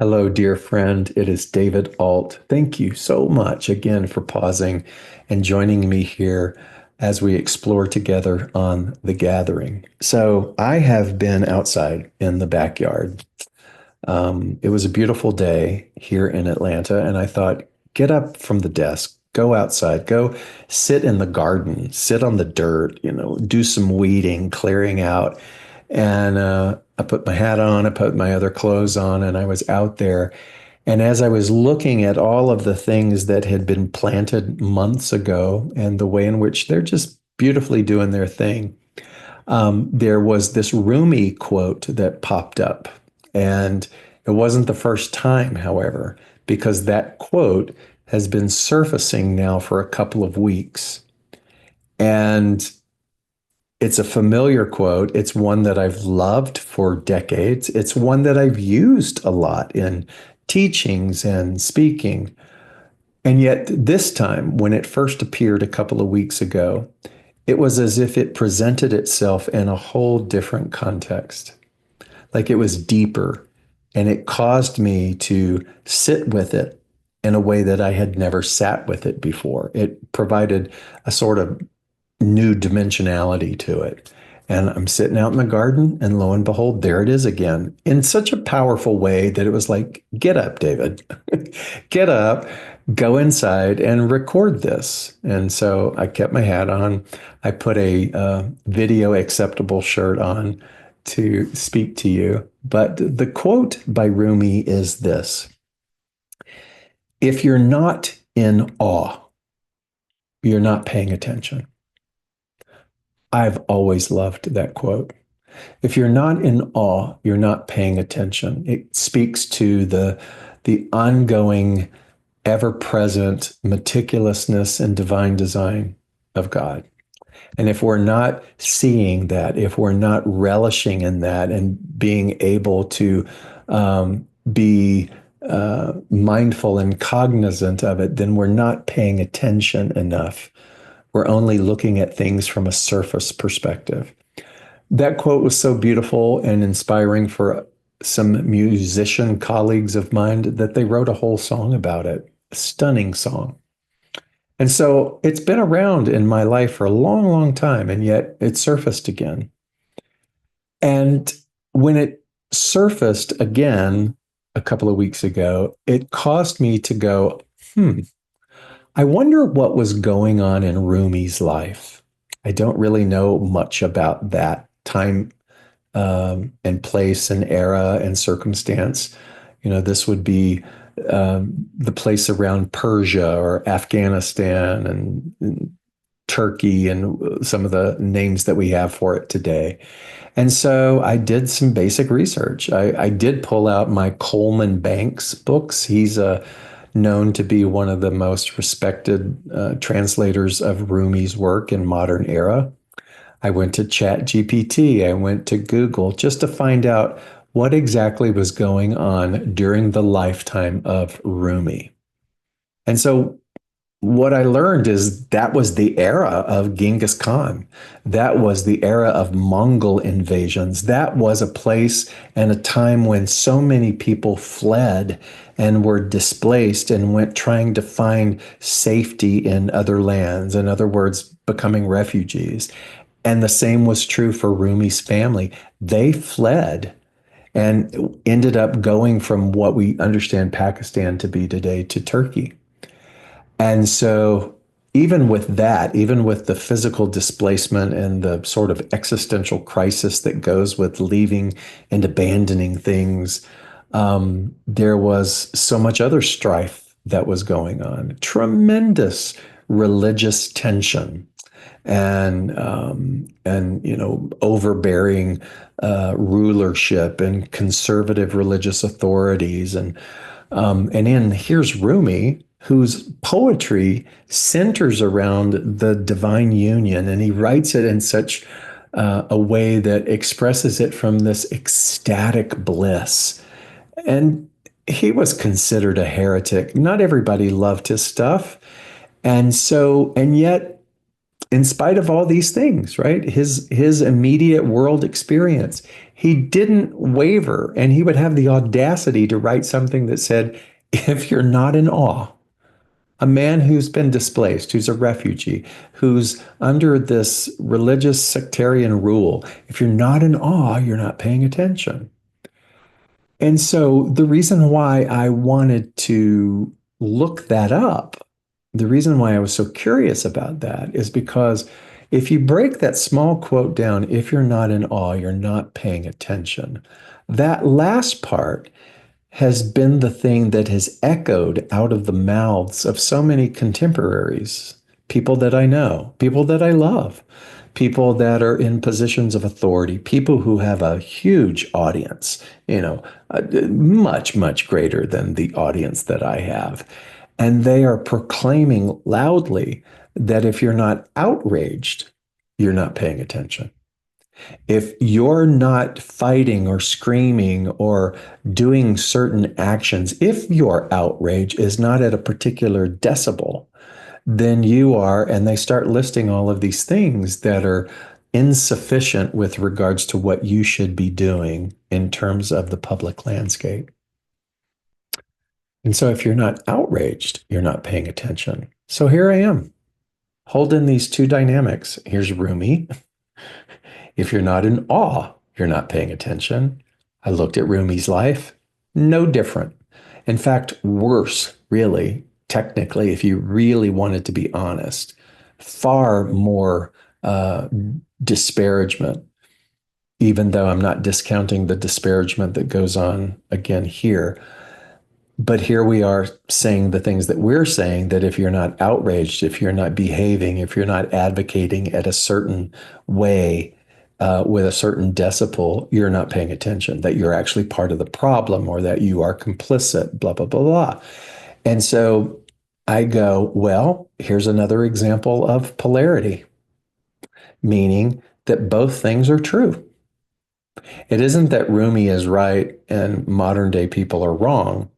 Hello, dear friend. It is David Ault. Thank you so much again for pausing and joining me here as we explore together on The Gathering. So, I have been outside in the backyard. It was a beautiful day here in Atlanta, and I thought, get up from the desk, go outside, go sit in the garden, sit on the dirt, do some weeding, clearing out. And I put my hat on, I put my other clothes on, and I was out there. And as I was looking at all of the things that had been planted months ago and the way in which they're just beautifully doing their thing, there was this Rumi quote that popped up. And it wasn't the first time, however, because that quote has been surfacing now for a couple of weeks. And it's a familiar quote. It's one that I've loved for decades. It's one that I've used a lot in teachings and speaking. And yet, this time, when it first appeared a couple of weeks ago, it was as if it presented itself in a whole different context. Like it was deeper, and it caused me to sit with it in a way that I had never sat with it before. It provided a sort of new dimensionality to it. And I'm sitting out in the garden, and lo and behold, there it is again in such a powerful way that it was like, get up, David, get up, go inside and record this. And so I kept my hat on. I put a video acceptable shirt on to speak to you. But the quote by Rumi is this: if you're not in awe, you're not paying attention. I've always loved that quote. If you're not in awe, you're not paying attention. It speaks to the ongoing, ever-present meticulousness and divine design of God. And if we're not seeing that, if we're not relishing in that and being able to be mindful and cognizant of it, then we're not paying attention enough. We're only looking at things from a surface perspective. That quote was so beautiful and inspiring for some musician colleagues of mine that they wrote a whole song about it. A stunning song. And so it's been around in my life for a long, long time, and yet it surfaced again. And when it surfaced again a couple of weeks ago, it caused me to go, I wonder what was going on in Rumi's life. I don't really know much about that time and place and era and circumstance. This would be the place around Persia or Afghanistan and Turkey and some of the names that we have for it today. And so I did some basic research. I did pull out my Coleman Barks books. He's known to be one of the most respected translators of Rumi's work in modern era. I went to ChatGPT. I went to Google just to find out what exactly was going on during the lifetime of Rumi. And so what I learned is that was the era of Genghis Khan. That was the era of Mongol invasions. That was a place and a time when so many people fled and were displaced and went trying to find safety in other lands. In other words, becoming refugees. And the same was true for Rumi's family. They fled and ended up going from what we understand Pakistan to be today to Turkey. And so, even with that, even with the physical displacement and the sort of existential crisis that goes with leaving and abandoning things, there was so much other strife that was going on. Tremendous religious tension and overbearing rulership and conservative religious authorities and in here's Rumi, whose poetry centers around the divine union, and he writes it in such a way that expresses it from this ecstatic bliss. And he was considered a heretic. Not everybody loved his stuff. And yet in spite of all these things, right? His immediate world experience, he didn't waver, and he would have the audacity to write something that said, if you're not in awe, a man who's been displaced, who's a refugee, who's under this religious sectarian rule, if you're not in awe, you're not paying attention. And so the reason why I wanted to look that up, the reason why I was so curious about that is because if you break that small quote down, if you're not in awe, you're not paying attention. That last part has been the thing that has echoed out of the mouths of so many contemporaries, people that I know, people that I love, people that are in positions of authority, people who have a huge audience, much, much greater than the audience that I have. And they are proclaiming loudly that if you're not outraged, you're not paying attention. If you're not fighting or screaming or doing certain actions, if your outrage is not at a particular decibel, then you are, and they start listing all of these things that are insufficient with regards to what you should be doing in terms of the public landscape. And so if you're not outraged, you're not paying attention. So here I am, holding these two dynamics. Here's Rumi. If you're not in awe, you're not paying attention. I looked at Rumi's life, no different. In fact, worse, really, technically, if you really wanted to be honest, far more disparagement, even though I'm not discounting the disparagement that goes on again here. But here we are saying the things that we're saying, that if you're not outraged, if you're not behaving, if you're not advocating at a certain way, with a certain decibel, you're not paying attention, that you're actually part of the problem or that you are complicit, blah, blah, blah, blah. And so I go, well, here's another example of polarity, meaning that both things are true. It isn't that Rumi is right and modern day people are wrong.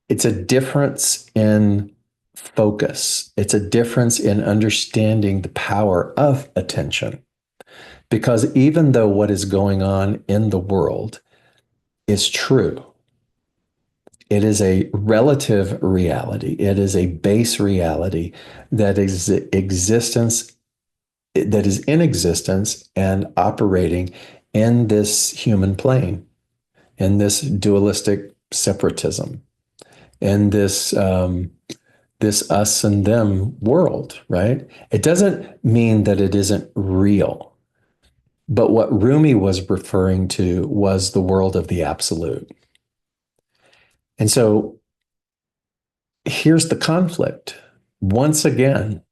It's a difference in focus. It's a difference in understanding the power of attention. Because even though what is going on in the world is true, it is a relative reality. It is a base reality that is existence, that is in existence and operating in this human plane, in this dualistic separatism, in this us and them world, right? It doesn't mean that it isn't real. But what Rumi was referring to was the world of the absolute. And so here's the conflict. Once again,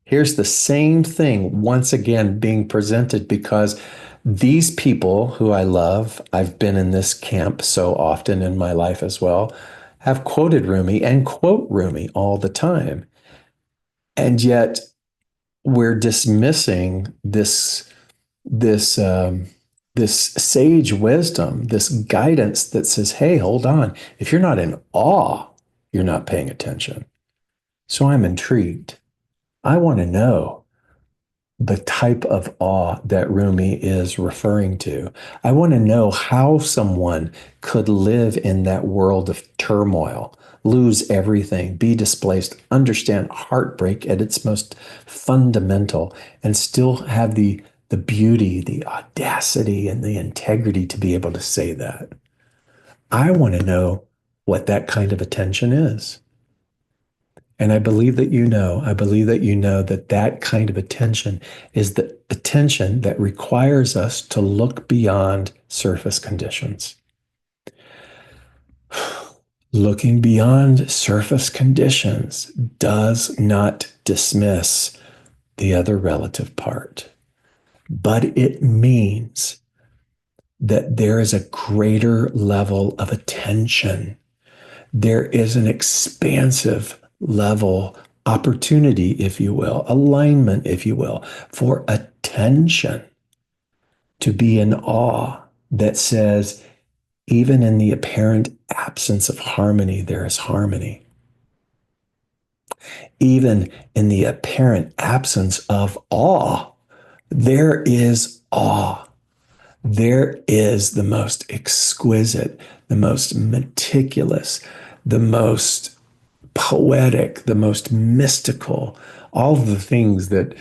here's the same thing once again being presented, because these people who I love, I've been in this camp so often in my life as well, have quoted Rumi and quote Rumi all the time. And yet we're dismissing this this sage wisdom, this guidance that says, hey, hold on. If you're not in awe, you're not paying attention. So I'm intrigued. I want to know the type of awe that Rumi is referring to. I want to know how someone could live in that world of turmoil, lose everything, be displaced, understand heartbreak at its most fundamental, and still have the beauty, the audacity, and the integrity to be able to say that. I want to know what that kind of attention is. And I believe that you know, I believe that you know that that kind of attention is the attention that requires us to look beyond surface conditions. Looking beyond surface conditions does not dismiss the other relative part, but it means that there is a greater level of attention. There is an expansive level, opportunity, if you will, alignment, if you will, for attention, to be in awe that says, even in the apparent absence of harmony, there is harmony. Even in the apparent absence of awe, there is awe. There is the most exquisite, the most meticulous, the most poetic, the most mystical, all of the things that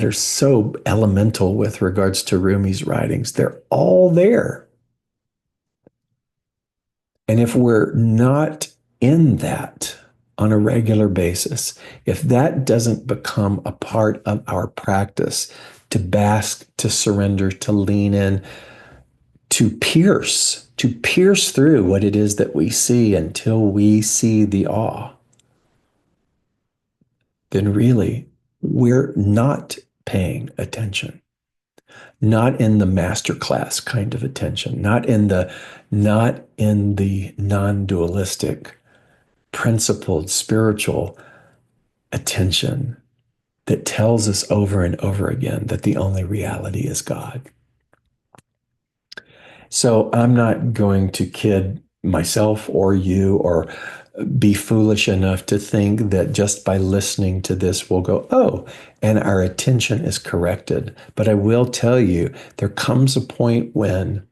are so elemental with regards to Rumi's writings, they're all there. And if we're not in that on a regular basis, if that doesn't become a part of our practice to bask, to surrender, to lean in, to pierce through what it is that we see until we see the awe, then really we're not paying attention. Not in the masterclass kind of attention, not in the non-dualistic, principled, spiritual attention that tells us over and over again that the only reality is God. So I'm not going to kid myself or you or be foolish enough to think that just by listening to this, we'll go, oh, and our attention is corrected. But I will tell you, there comes a point when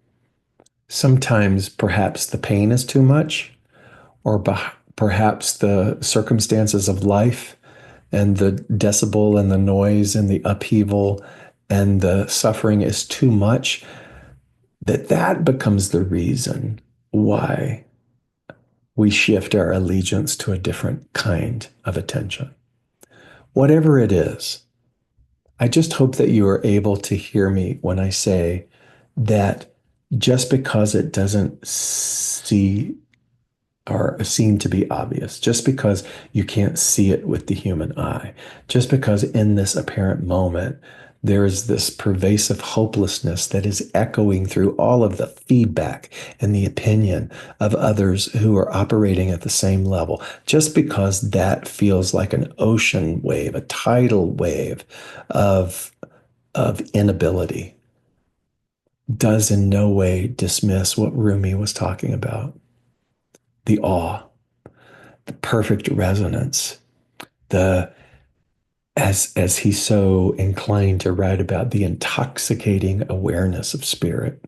sometimes perhaps the pain is too much, or perhaps the circumstances of life and the decibel and the noise and the upheaval and the suffering is too much, that becomes the reason why we shift our allegiance to a different kind of attention. Whatever it is, I just hope that you are able to hear me when I say that just because it doesn't seem to be obvious, just because you can't see it with the human eye, just because in this apparent moment there is this pervasive hopelessness that is echoing through all of the feedback and the opinion of others who are operating at the same level, just because that feels like an ocean wave, a tidal wave of, of inability, does in no way dismiss what Rumi was talking about: the awe, the perfect resonance, the as he's so inclined to write about, the intoxicating awareness of spirit,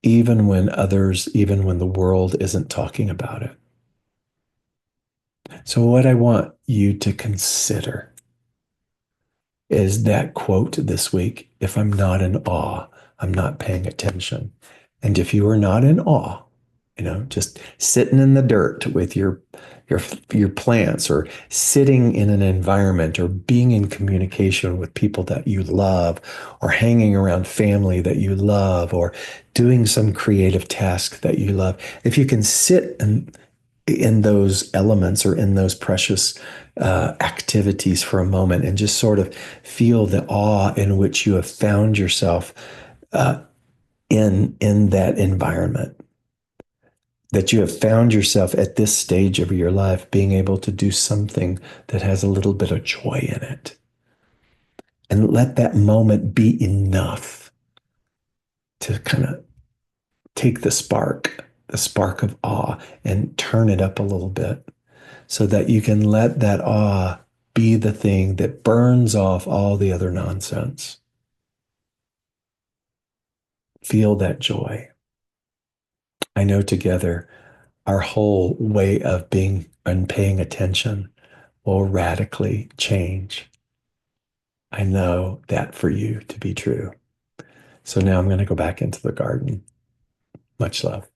even when the world isn't talking about it. So what I want you to consider is that quote this week: if I'm not in awe, I'm not paying attention. And if you are not in awe, just sitting in the dirt with your your plants, or sitting in an environment, or being in communication with people that you love, or hanging around family that you love, or doing some creative task that you love. If you can sit in those elements or in those precious activities for a moment and just sort of feel the awe in which you have found yourself in that environment, that you have found yourself at this stage of your life being able to do something that has a little bit of joy in it. And let that moment be enough to kind of take the spark of awe, and turn it up a little bit so that you can let that awe be the thing that burns off all the other nonsense. Feel that joy. I know together our whole way of being and paying attention will radically change. I know that for you to be true. So now I'm going to go back into the garden. Much love.